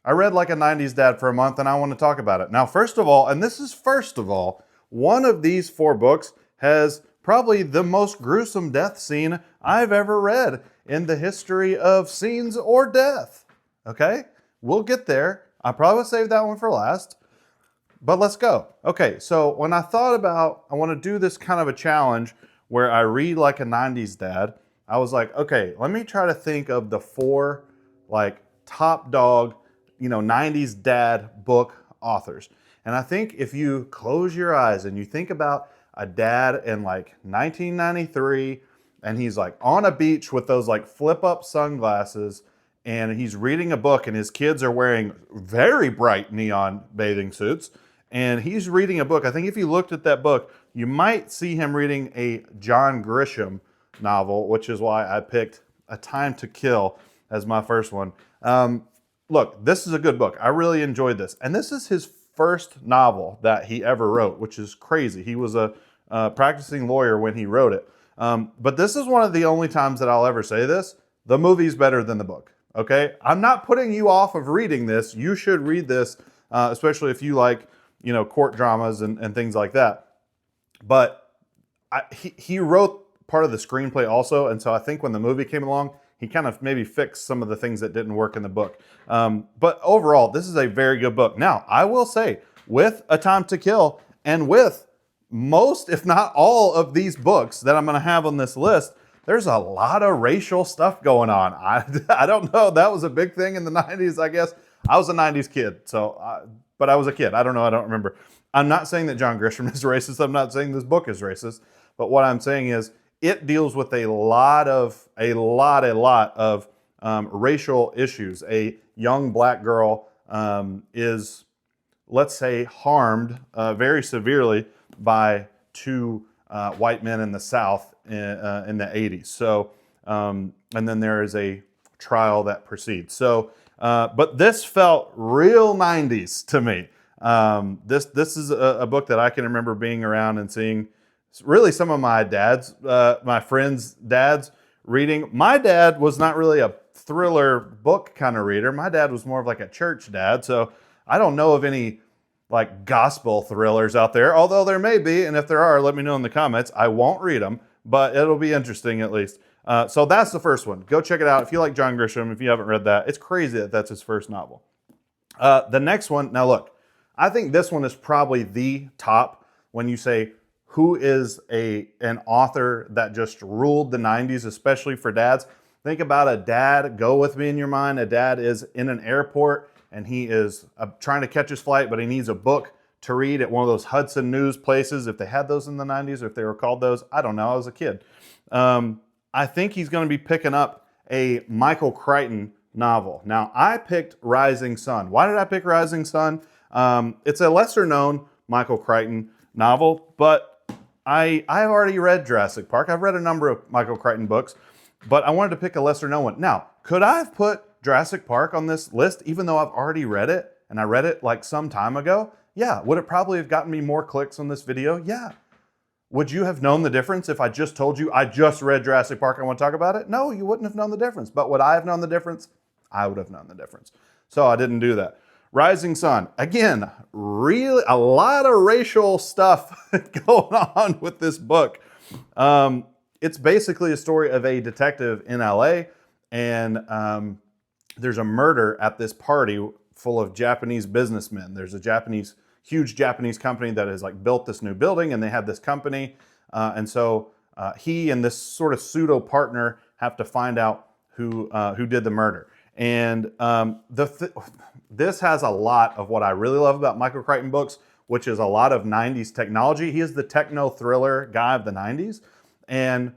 I read Like a 90s Dad for a month and I want to talk about it. Now, first of all, and this is first of all, one of these 4 books has probably the most gruesome death scene I've ever read in the history of scenes or death. Okay? We'll get there. I probably would save that one for last, but let's go. Okay, so when I thought about, I want to do this kind of a challenge where I read Like a 90s Dad, I was like, okay, let me try to think of the 4 like top dog, 90s dad book authors. And I think if you close your eyes and you think about a dad in like 1993, and he's like on a beach with those like flip up sunglasses, and he's reading a book, and his kids are wearing very bright neon bathing suits, and he's reading a book. I think if you looked at that book, you might see him reading a John Grisham novel, which is why I picked A Time to Kill as my first one. Look, this is a good book. I really enjoyed this. And this is his first novel that he ever wrote, which is crazy. He was a practicing lawyer when he wrote it. But this is one of the only times that I'll ever say this. The movie's better than the book, okay? I'm not putting you off of reading this. You should read this, especially if you like, court dramas and things like that. But he wrote part of the screenplay also, and so I think when the movie came along, he kind of maybe fixed some of the things that didn't work in the book. But overall, this is a very good book. Now, I will say, with A Time to Kill, and with most, if not all, of these books that I'm going to have on this list, there's a lot of racial stuff going on. I don't know. That was a big thing in the 90s, I guess. I was a 90s kid, but I was a kid. I don't know. I don't remember. I'm not saying that John Grisham is racist. I'm not saying this book is racist. But what I'm saying is, it deals with a lot of racial issues. A young black girl is, let's say, harmed very severely by 2 white men in the South in the 80s. So, and then there is a trial that proceeds. So, but this felt real 90s to me. This is a book that I can remember being around and seeing. Really, some of my friends' dads reading. My dad was not really a thriller book kind of reader. My dad was more of like a church dad. So I don't know of any like gospel thrillers out there, although there may be. And if there are, let me know in the comments. I won't read them, but it'll be interesting at least. So that's the first one. Go check it out. If you like John Grisham, if you haven't read that, it's crazy that that's his first novel. The next one, now look, I think this one is probably the top when you say, who is an author that just ruled the 90s, especially for dads? Think about a dad. Go with me in your mind. A dad is in an airport and he is trying to catch his flight, but he needs a book to read at one of those Hudson News places, if they had those in the 90s or if they were called those. I don't know. I was a kid. I think he's going to be picking up a Michael Crichton novel. Now, I picked Rising Sun. Why did I pick Rising Sun? It's a lesser known Michael Crichton novel, but I've already read Jurassic Park. I've read a number of Michael Crichton books, but I wanted to pick a lesser known one. Now, could I have put Jurassic Park on this list even though I've already read it and I read it like some time ago? Yeah. Would it probably have gotten me more clicks on this video? Yeah. Would you have known the difference if I just told you I just read Jurassic Park, I want to talk about it? No, you wouldn't have known the difference. But would I have known the difference? I would have known the difference. So I didn't do that. Rising Sun, again, really a lot of racial stuff going on with this book. It's basically a story of a detective in LA, and there's a murder at this party full of Japanese businessmen. There's a huge Japanese company that has like built this new building, and they have this company, and so he and this sort of pseudo partner have to find out who did the murder. And this has a lot of what I really love about Michael Crichton books, which is a lot of 90s technology. He is the techno thriller guy of the 90s. And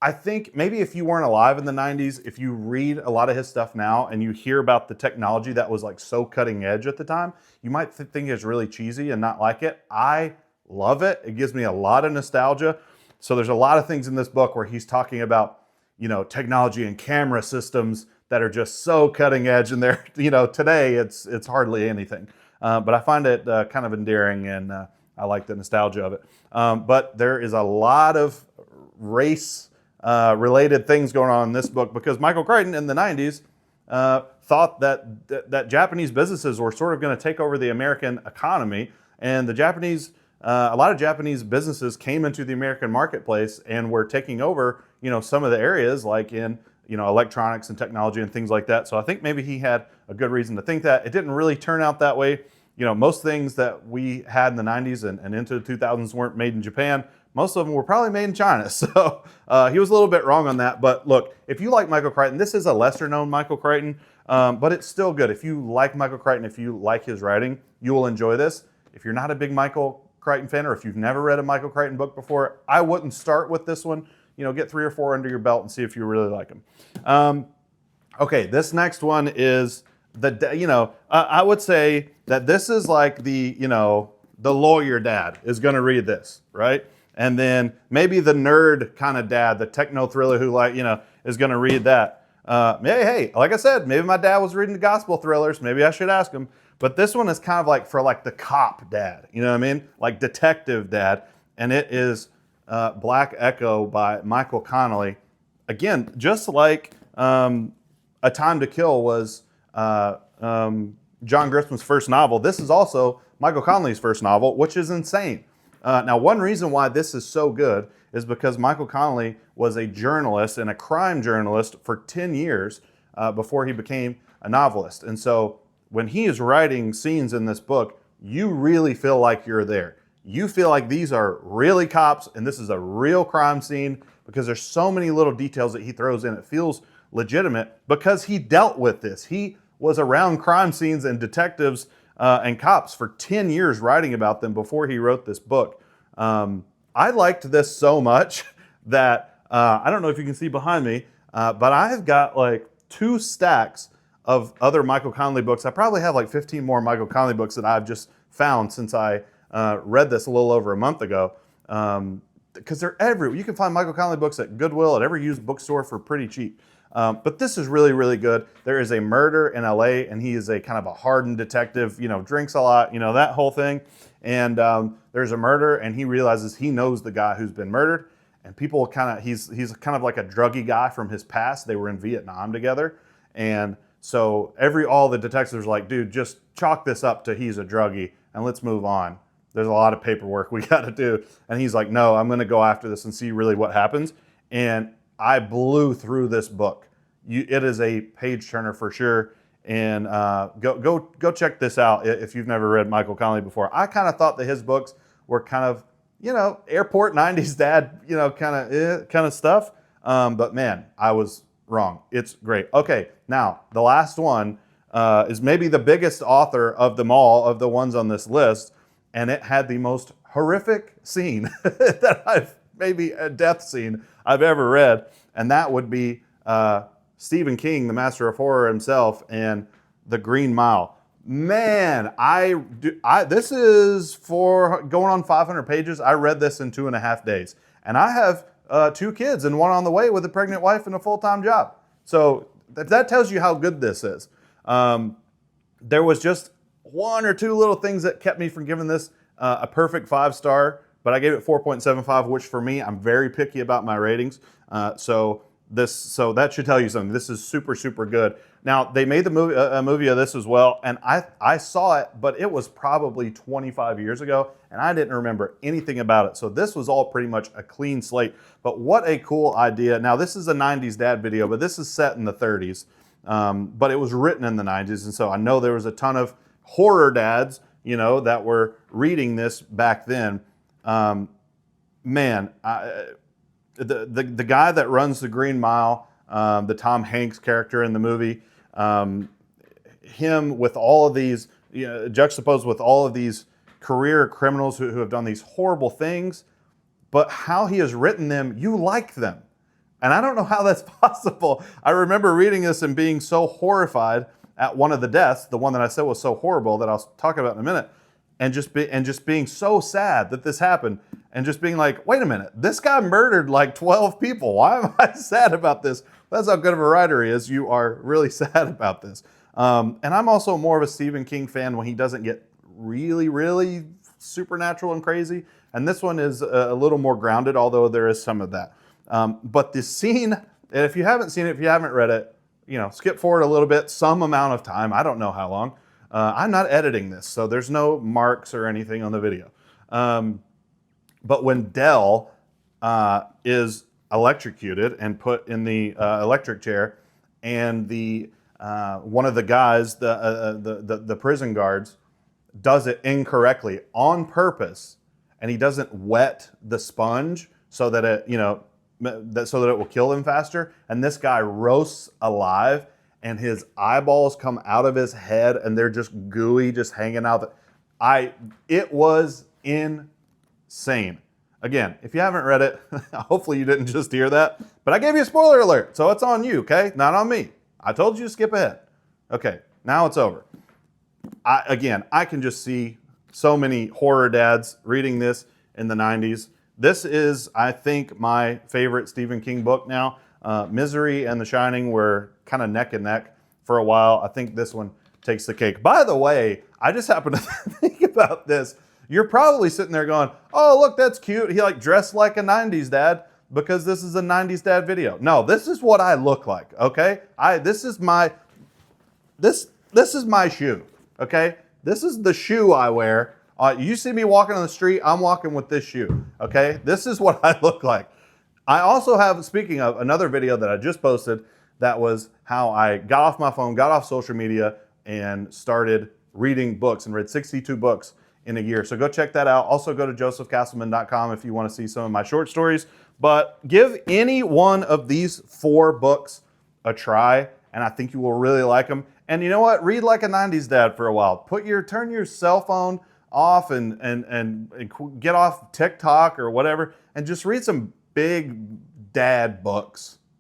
I think maybe if you weren't alive in the 90s, if you read a lot of his stuff now and you hear about the technology that was like so cutting edge at the time, you might think it's really cheesy and not like it. I love it. It gives me a lot of nostalgia. So there's a lot of things in this book where he's talking about, technology and camera systems that are just so cutting edge, and they're, today it's hardly anything. But I find it kind of endearing, and I like the nostalgia of it. But there is a lot of race related things going on in this book because Michael Crichton in the 90s thought that Japanese businesses were sort of going to take over the American economy, and a lot of Japanese businesses came into the American marketplace and were taking over, some of the areas like in, electronics and technology and things like that. So I think maybe he had a good reason to think that. It didn't really turn out that way. Most things that we had in the 90s and into the 2000s weren't made in Japan. Most of them were probably made in China. So he was a little bit wrong on that. But look, if you like Michael Crichton, this is a lesser known Michael Crichton, but it's still good. If you like Michael Crichton, if you like his writing, you will enjoy this. If you're not a big Michael Crichton fan, or if you've never read a Michael Crichton book before, I wouldn't start with this one. Get 3 or 4 under your belt and see if you really like them. Okay, this next one is I would say that this is like the lawyer dad is going to read this, right? And then maybe the nerd kind of dad, the techno thriller who is going to read that. Hey, like I said, maybe my dad was reading the gospel thrillers. Maybe I should ask him. But this one is kind of like for like the cop dad, you know what I mean? Like detective dad. And it is Black Echo by Michael Connelly. Again, just like A Time to Kill was John Grisham's first novel, this is also Michael Connelly's first novel, which is insane. Now, one reason why this is so good is because Michael Connelly was a journalist and a crime journalist for 10 years before he became a novelist. And so when he is writing scenes in this book, you really feel like you're there. You feel like these are really cops and this is a real crime scene because there's so many little details that he throws in. It feels legitimate because he dealt with this. He was around crime scenes and detectives and cops for 10 years writing about them before he wrote this book. I liked this so much that I don't know if you can see behind me, but I've got like 2 stacks of other Michael Connelly books. I probably have like 15 more Michael Connelly books that I've just found since I read this a little over a month ago. Because they're everywhere. You can find Michael Connelly books at Goodwill, at every used bookstore for pretty cheap. But this is really, really good. There is a murder in LA, and he is a kind of a hardened detective, drinks a lot, that whole thing. And there's a murder, and he realizes he knows the guy who's been murdered. And people he's kind of like a druggy guy from his past. They were in Vietnam together. And so all the detectives are like, dude, just chalk this up to he's a druggie, and let's move on. There's a lot of paperwork we got to do. And he's like, no, I'm going to go after this and see really what happens. And I blew through this book. It is a page turner for sure. And go check this out if you've never read Michael Connelly before. I kind of thought that his books were kind of, airport 90s dad, kind of stuff. But man, I was wrong. It's great. Okay, now the last one is maybe the biggest author of them all, of the ones on this list. And it had the most horrific scene that maybe a death scene I've ever read. And that would be Stephen King, the master of horror himself, and The Green Mile. Man, this is for going on 500 pages. I read this in 2.5 days. And I have 2 kids and one on the way with a pregnant wife and a full-time job. So that tells you how good this is. There was just 1 or 2 little things that kept me from giving this a perfect 5-star, but I gave it 4.75, which for me, I'm very picky about my ratings. So that should tell you something. This is super, super good. Now, they made a movie of this as well, and I saw it, but it was probably 25 years ago, and I didn't remember anything about it. So this was all pretty much a clean slate. But what a cool idea. Now, this is a 90s dad video, but this is set in the 30s, but it was written in the 90s, and so I know there was a ton of horror dads, that were reading this back then. Man, the guy that runs the Green Mile, the Tom Hanks character in the movie, him with all of these, juxtaposed with all of these career criminals who have done these horrible things, but how he has written them, you like them. And I don't know how that's possible. I remember reading this and being so horrified at one of the deaths, the one that I said was so horrible that I'll talk about in a minute, and just being so sad that this happened, and just being like, wait a minute, this guy murdered like 12 people. Why am I sad about this? That's how good of a writer he is. You are really sad about this. And I'm also more of a Stephen King fan when he doesn't get really, really supernatural and crazy. And this one is a little more grounded, although there is some of that. But the scene, and if you haven't seen it, if you haven't read it, skip forward a little bit, some amount of time. I don't know how long. I'm not editing this, so there's no marks or anything on the video. But when Dell is electrocuted and put in the electric chair, and the one of the guys, the prison guards, does it incorrectly on purpose, and he doesn't wet the sponge so that it will kill him faster, and this guy roasts alive, and his eyeballs come out of his head, and they're just gooey, just hanging out. It was insane. Again, if you haven't read it, hopefully you didn't just hear that, but I gave you a spoiler alert, so it's on you, okay? Not on me. I told you to skip ahead. Okay, now it's over. I can just see so many horror dads reading this in the 90s. This is, I think, my favorite Stephen King book now. Misery and The Shining were kind of neck and neck for a while. I think this one takes the cake. By the way, I just happened to think about this. You're probably sitting there going, oh, look, that's cute. He dressed like a 90s dad because this is a 90s dad video. No, this is what I look like, okay? This is my shoe, okay? This is the shoe I wear. You see me walking on the street, I'm walking with this shoe, okay? This is what I look like. I also have, speaking of, another video that I just posted that was how I got off my phone, got off social media, and started reading books, and read 62 books in a year. So go check that out. Also go to josephcastleman.com if you want to see some of my short stories. But give any one of these 4 books a try, and I think you will really like them. And you know what? Read like a 90s dad for a while. Turn your cell phone off and get off TikTok or whatever, and just read some big dad books.